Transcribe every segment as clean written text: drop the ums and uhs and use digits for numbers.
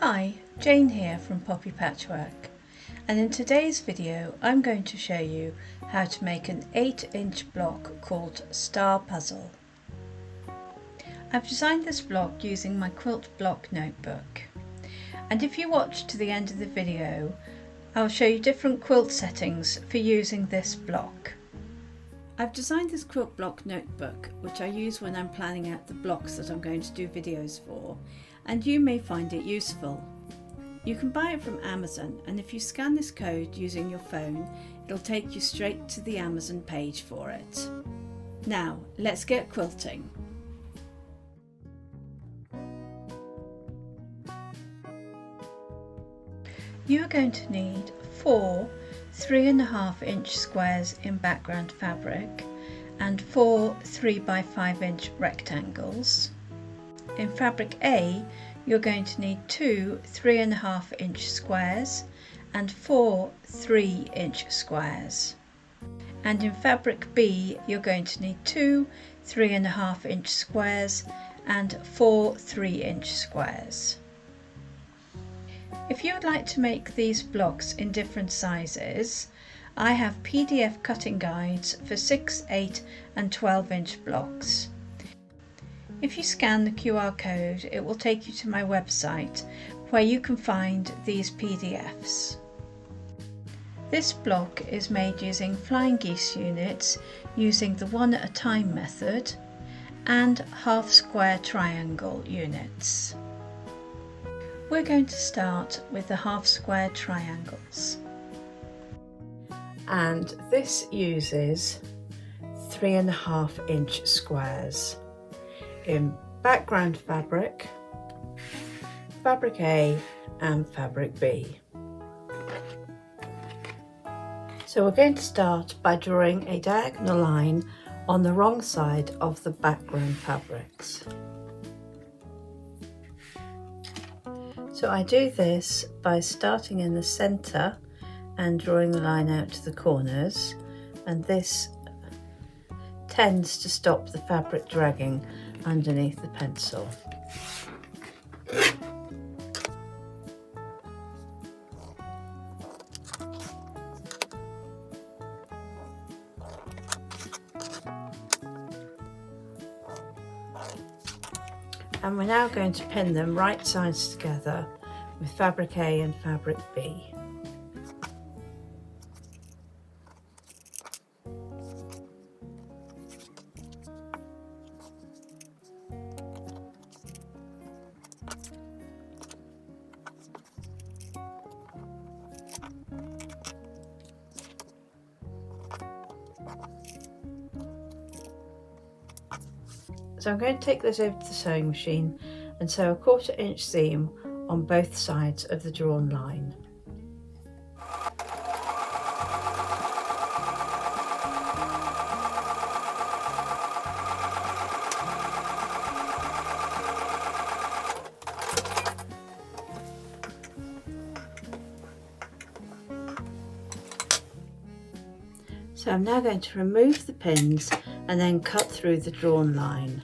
Hi, Jane here from Poppy Patchwork, and in today's video I'm going to show you how to make an 8-inch block called Star Puzzle. I've designed this block using my Quilt Block notebook, and if you watch to the end of the video I'll show you different quilt settings for using this block. I've designed this Quilt Block notebook which I use when I'm planning out the blocks that I'm going to do videos for, and you may find it useful. You can buy it from Amazon, and if you scan this code using your phone it'll take you straight to the Amazon page for it. Now let's get quilting. You are going to need 4 3.5-inch squares in background fabric and 4 3x5-inch rectangles. In fabric A, you're going to need 2 3.5-inch squares and 4 3-inch squares. And in fabric B, you're going to need 2 3.5-inch squares and 4 3-inch squares. If you would like to make these blocks in different sizes, I have PDF cutting guides for 6, 8 and 12-inch blocks. If you scan the QR code, it will take you to my website where you can find these PDFs. This block is made using flying geese units using the one at a time method and half square triangle units. We're going to start with the half square triangles. And this uses 3.5-inch squares in background fabric, fabric A and fabric B. So we're going to start by drawing a diagonal line on the wrong side of the background fabrics. So I do this by starting in the centre and drawing the line out to the corners, and this tends to stop the fabric dragging underneath the pencil. And we're now going to pin them right sides together with fabric A and fabric B. So I'm going to take this over to the sewing machine and sew a 1/4 inch seam on both sides of the drawn line. So I'm now going to remove the pins and then cut through the drawn line.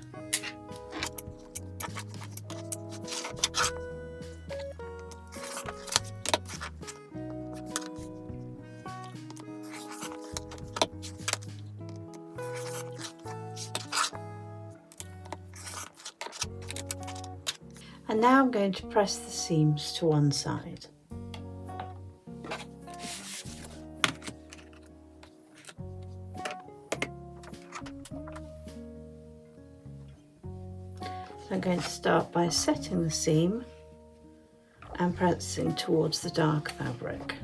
And now I'm going to press the seams to one side. I'm going to start by setting the seam and pressing towards the dark fabric.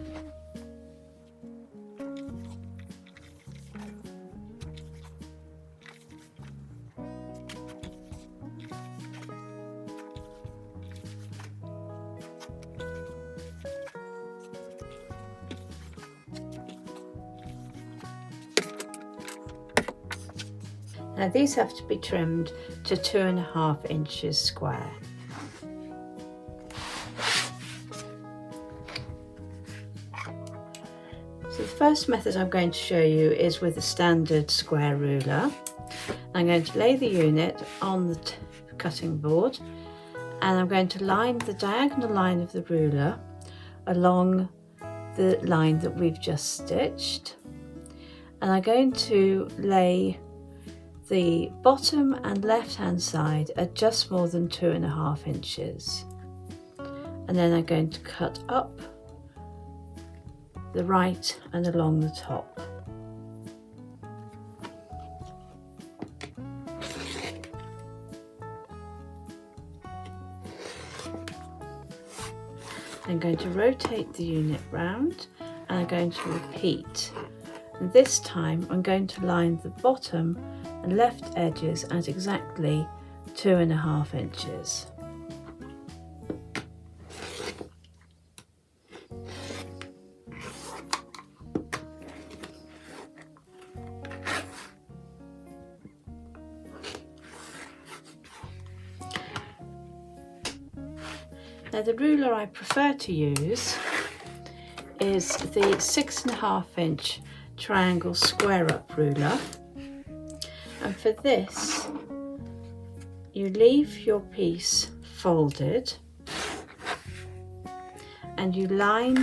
Now these have to be trimmed to 2.5 inches square. So the first method I'm going to show you is with a standard square ruler. I'm going to lay the unit on the cutting board and I'm going to line the diagonal line of the ruler along the line that we've just stitched, and I'm going to lay the bottom and left hand side at just more than 2.5 inches, and then I'm going to cut up the right and along the top. I'm going to rotate the unit round, and I'm going to repeat. And this time I'm going to line the bottom and left edges at exactly 2.5 inches. Now the ruler I prefer to use is the 6.5 inch triangle square up ruler, and for this you leave your piece folded and you line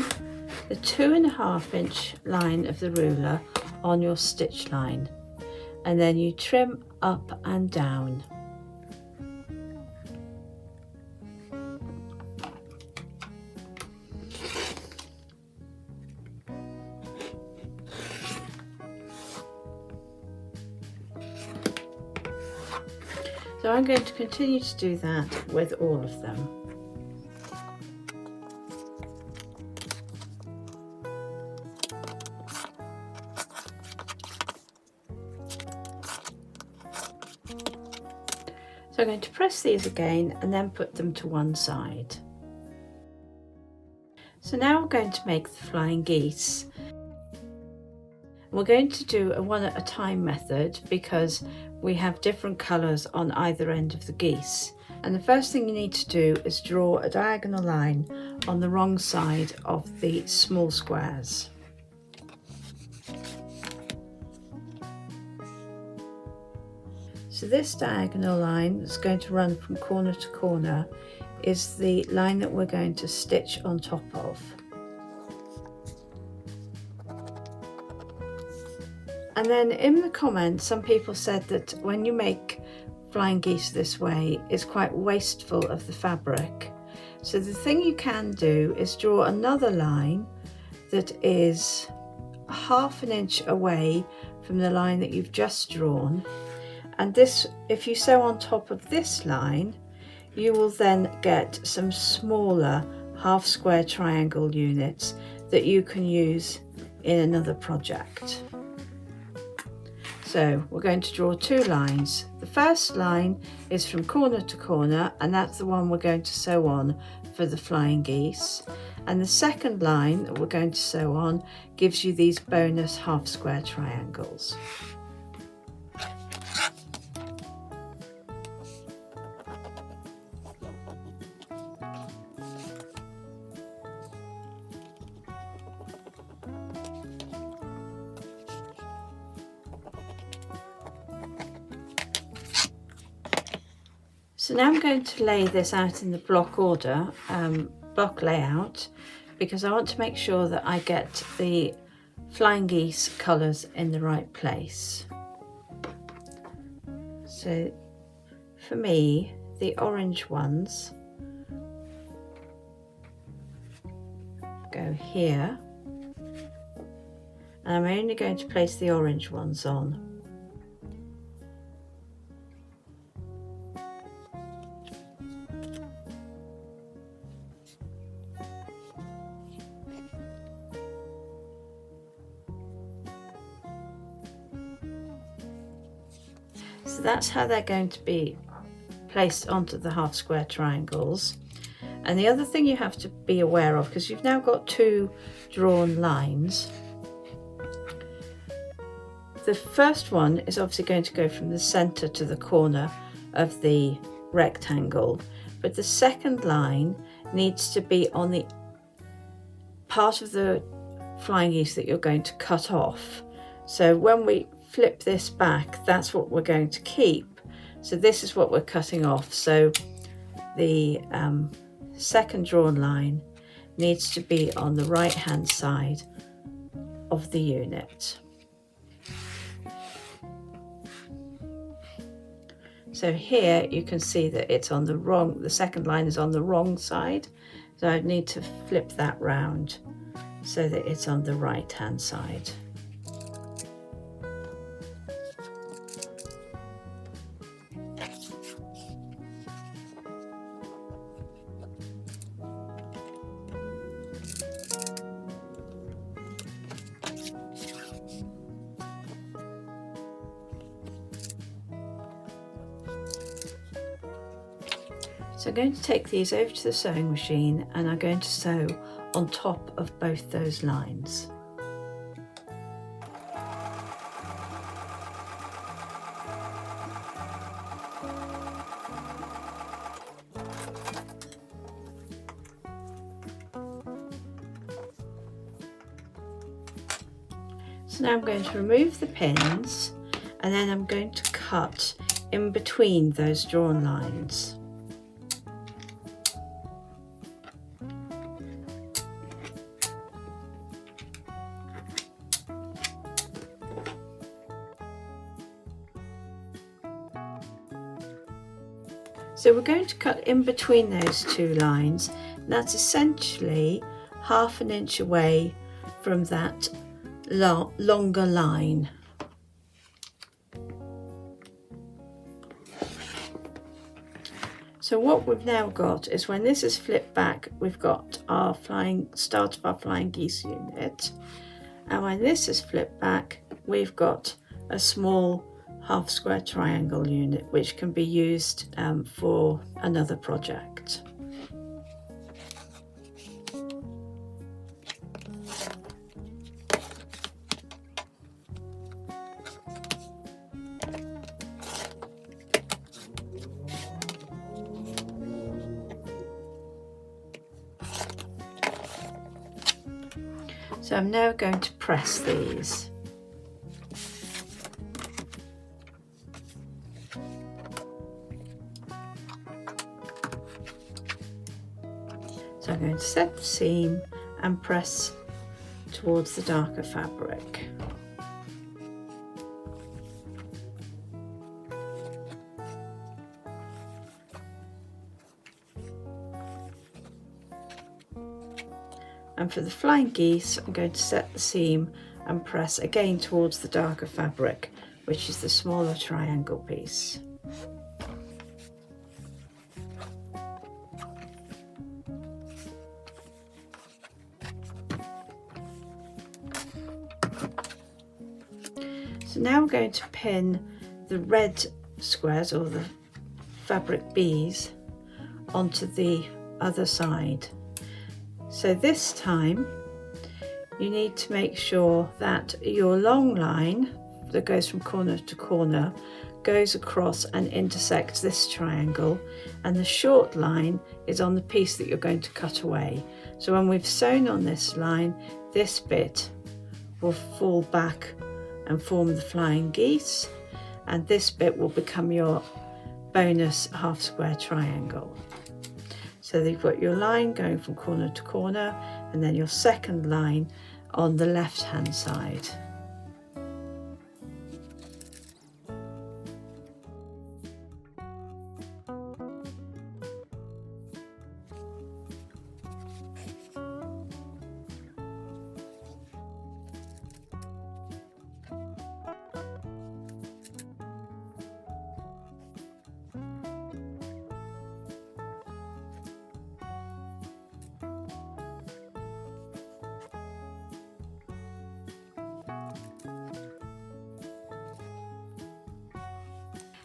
the 2.5 inch line of the ruler on your stitch line, and then you trim up and down. So I'm going to continue to do that with all of them. So I'm going to press these again and then put them to one side. So now we're going to make the flying geese. We're going to do a one at a time method because we have different colours on either end of the geese. And the first thing you need to do is draw a diagonal line on the wrong side of the small squares. So this diagonal line that's going to run from corner to corner is the line that we're going to stitch on top of. And then in the comments, some people said that when you make flying geese this way, it's quite wasteful of the fabric. So the thing you can do is draw another line that is 1/2 inch away from the line that you've just drawn. And this, if you sew on top of this line, you will then get some smaller half square triangle units that you can use in another project. So we're going to draw 2 lines. The first line is from corner to corner, and that's the one we're going to sew on for the flying geese. And the second line that we're going to sew on gives you these bonus half square triangles. So now I'm going to lay this out in the block order, block layout, because I want to make sure that I get the flying geese colours in the right place. So for me, the orange ones go here, and I'm only going to place the orange ones on. So that's how they're going to be placed onto the half square triangles. And the other thing you have to be aware of, because you've now got 2 drawn lines, the first one is obviously going to go from the centre to the corner of the rectangle, but the second line needs to be on the part of the flying geese that you're going to cut off. So when we flip this back, that's what we're going to keep. So this is what we're cutting off. So the second drawn line needs to be on the right hand side of the unit. So here you can see that it's on the second line is on the wrong side, so I need to flip that round so that it's on the right hand side. So I'm going to take these over to the sewing machine and I'm going to sew on top of both those lines. So now I'm going to remove the pins and then I'm going to cut in between those drawn lines. So we're going to cut in between those two lines, and that's essentially ½ inch away from that longer line. So what we've now got is, when this is flipped back, we've got our start of our flying geese unit, and when this is flipped back, we've got a small half square triangle unit which can be used for another project. So I'm now going to press these. So I'm going to set the seam and press towards the darker fabric. And for the flying geese, I'm going to set the seam and press again towards the darker fabric, which is the smaller triangle piece. So now we're going to pin the red squares, or the fabric bees, onto the other side. So this time you need to make sure that your long line that goes from corner to corner goes across and intersects this triangle, and the short line is on the piece that you're going to cut away. So when we've sewn on this line, this bit will fall back and form the flying geese, and this bit will become your bonus half square triangle. So you've got your line going from corner to corner, and then your second line on the left hand side.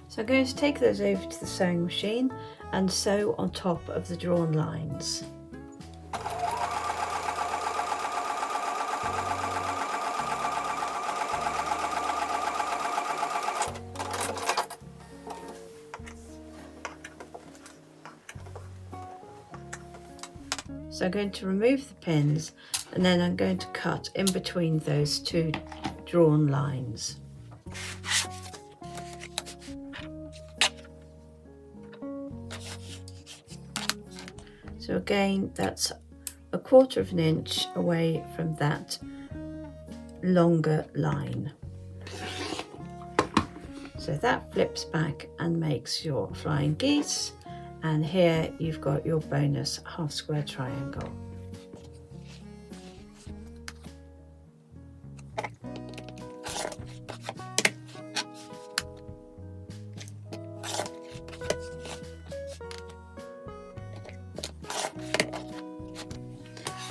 So I'm going to take those over to the sewing machine and sew on top of the drawn lines. So I'm going to remove the pins, and then I'm going to cut in between those two drawn lines. So again, that's 1/4 of an inch away from that longer line. So that flips back and makes your flying geese, and here you've got your bonus half square triangle.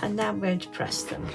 And now I'm going to press them.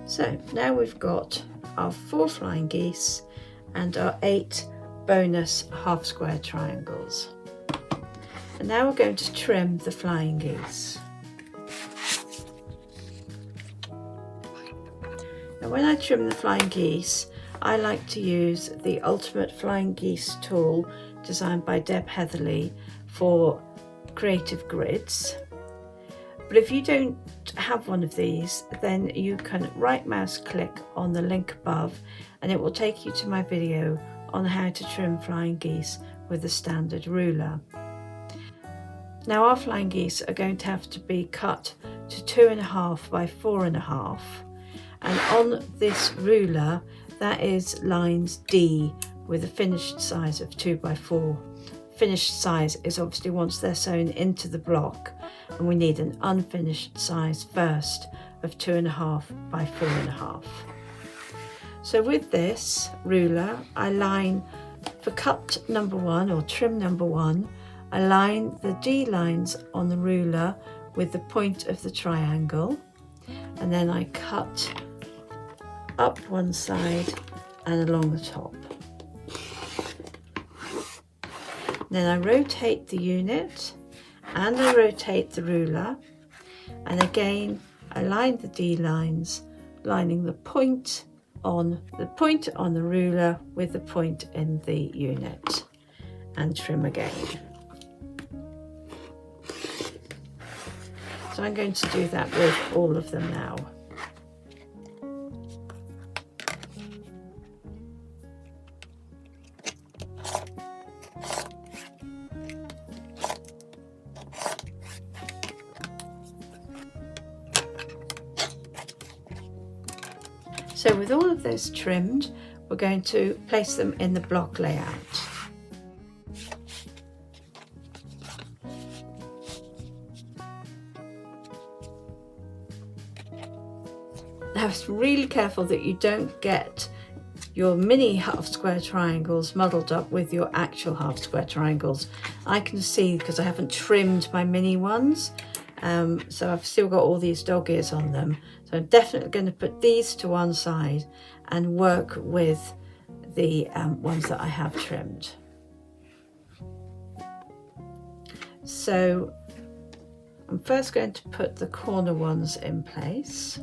So now we've got our 4 flying geese and our 8 bonus half square triangles. And now we're going to trim the flying geese. Now when I trim the flying geese, I like to use the Ultimate Flying Geese tool designed by Deb Heatherly for creative grids. But if you don't have one of these, then you can right mouse click on the link above and it will take you to my video on how to trim flying geese with a standard ruler. Now our flying geese are going to have to be cut to 2.5 by 4.5, and on this ruler that is lines D with a finished size of 2 by 4. Finished size is obviously once they're sewn into the block, and we need an unfinished size first of 2.5 by 4.5. So with this ruler, I line for cut number 1 or trim number 1, I line the D lines on the ruler with the point of the triangle, and then I cut up one side and along the top. Then I rotate the unit and I rotate the ruler, and again I line the D lines, lining the point on the ruler with the point in the unit, and trim again. So I'm going to do that with all of them now. So with all of those trimmed, we're going to place them in the block layout. Now it's really careful that you don't get your mini half square triangles muddled up with your actual half square triangles. I can see because I haven't trimmed my mini ones, so I've still got all these dog ears on them. So I'm definitely going to put these to one side and work with the ones that I have trimmed. So I'm first going to put the corner ones in place.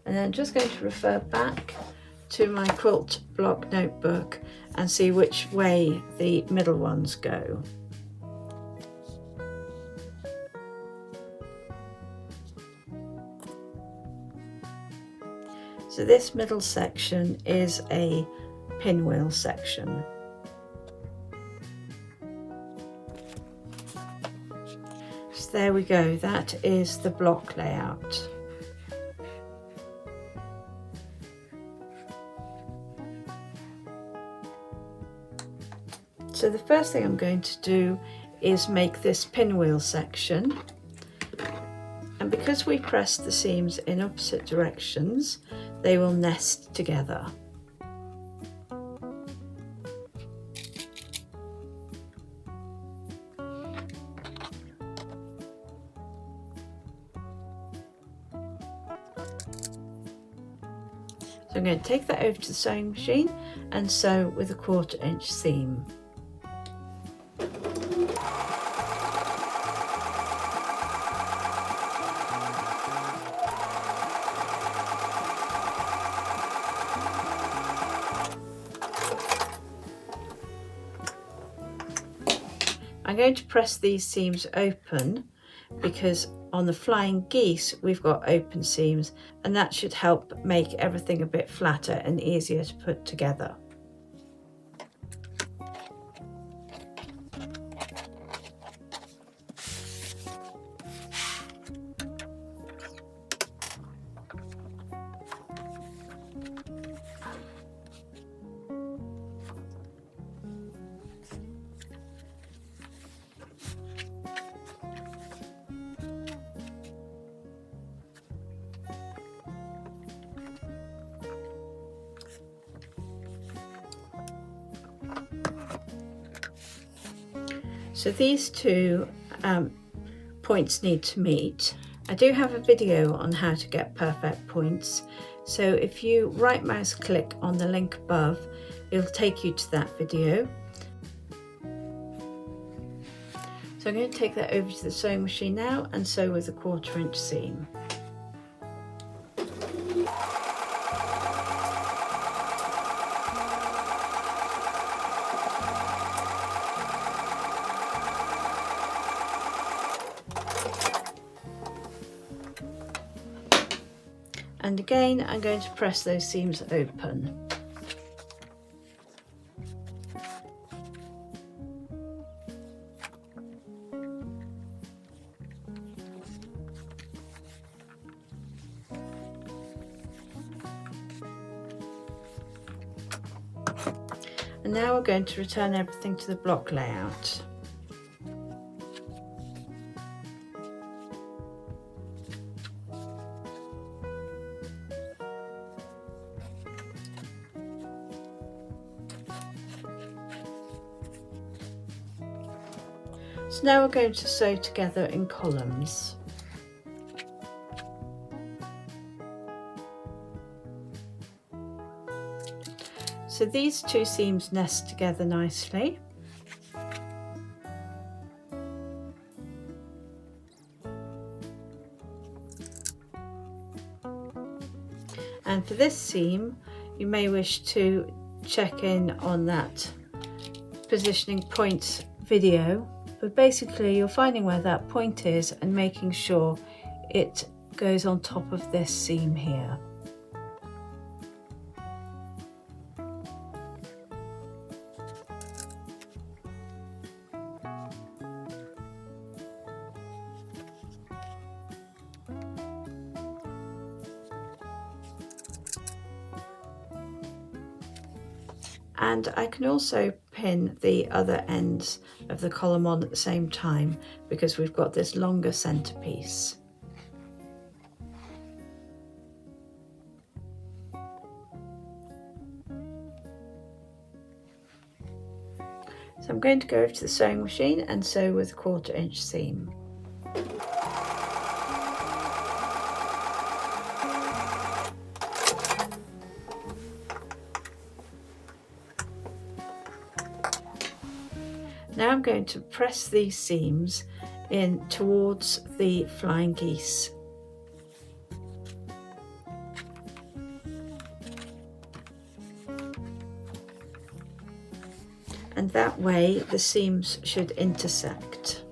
And then I'm just going to refer back to my quilt block notebook and see which way the middle ones go. So this middle section is a pinwheel section. So there we go, that is the block layout. So the first thing I'm going to do is make this pinwheel section, and because we press the seams in opposite directions, they will nest together. So I'm going to take that over to the sewing machine and sew with a 1/4 inch seam. I'm going to press these seams open because on the flying geese we've got open seams, and that should help make everything a bit flatter and easier to put together. So these two points need to meet. I do have a video on how to get perfect points, so if you right mouse click on the link above, it'll take you to that video. So I'm going to take that over to the sewing machine now and sew with a 1/4 inch seam. And again, I'm going to press those seams open. And now we're going to return everything to the block layout. So now we're going to sew together in columns. So these two seams nest together nicely. And for this seam, you may wish to check in on that positioning point video, but basically you're finding where that point is and making sure it goes on top of this seam here. And I can also pin the other ends of the column on at the same time because we've got this longer centerpiece. So I'm going to go over to the sewing machine and sew with a 1/4 inch seam. Now I'm going to press these seams in towards the flying geese. And that way the seams should intersect.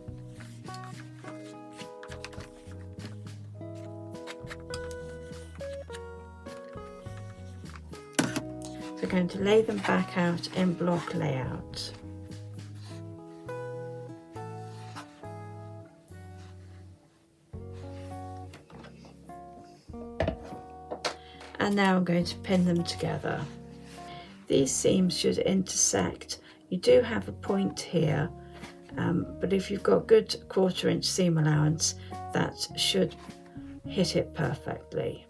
So I'm going to lay them back out in block layout. And now I'm going to pin them together. These seams should intersect. You do have a point here, but if you've got good 1/4 inch seam allowance, that should hit it perfectly.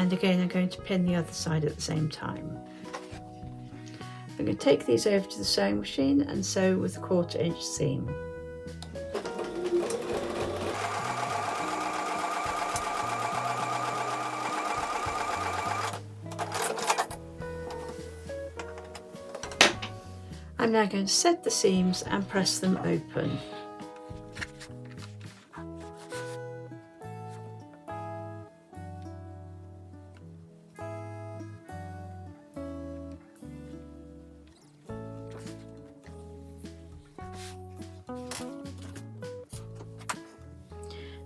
and again I'm going to pin the other side at the same time. I'm going to take these over to the sewing machine and sew with a 1/4 inch seam. I'm now going to set the seams and press them open.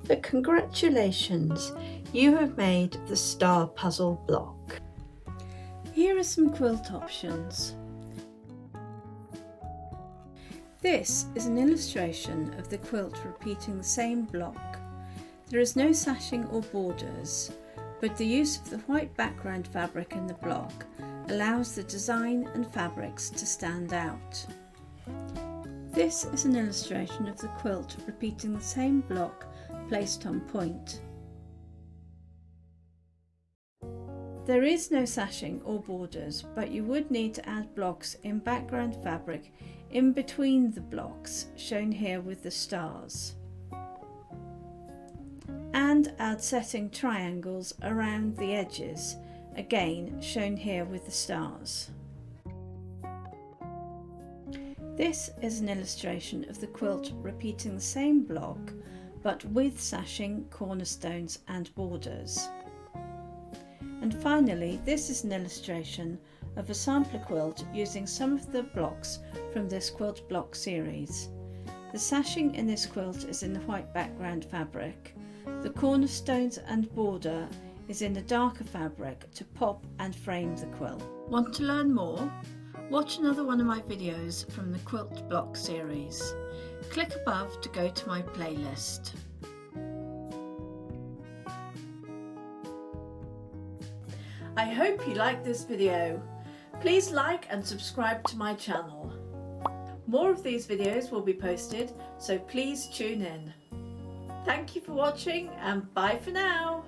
But congratulations, you have made the star puzzle block. Here are some quilt options. This is an illustration of the quilt repeating the same block. There is no sashing or borders, but the use of the white background fabric in the block allows the design and fabrics to stand out. This is an illustration of the quilt repeating the same block placed on point. There is no sashing or borders, but you would need to add blocks in background fabric in between the blocks, shown here with the stars, and add setting triangles around the edges, again shown here with the stars. This is an illustration of the quilt repeating the same block but with sashing, cornerstones and borders. And finally, this is an illustration of a sampler quilt using some of the blocks from this quilt block series. The sashing in this quilt is in the white background fabric. The cornerstones and border is in the darker fabric to pop and frame the quilt. Want to learn more? Watch another one of my videos from the quilt block series. Click above to go to my playlist. I hope you liked this video. Please like and subscribe to my channel. More of these videos will be posted, so please tune in. Thank you for watching and bye for now.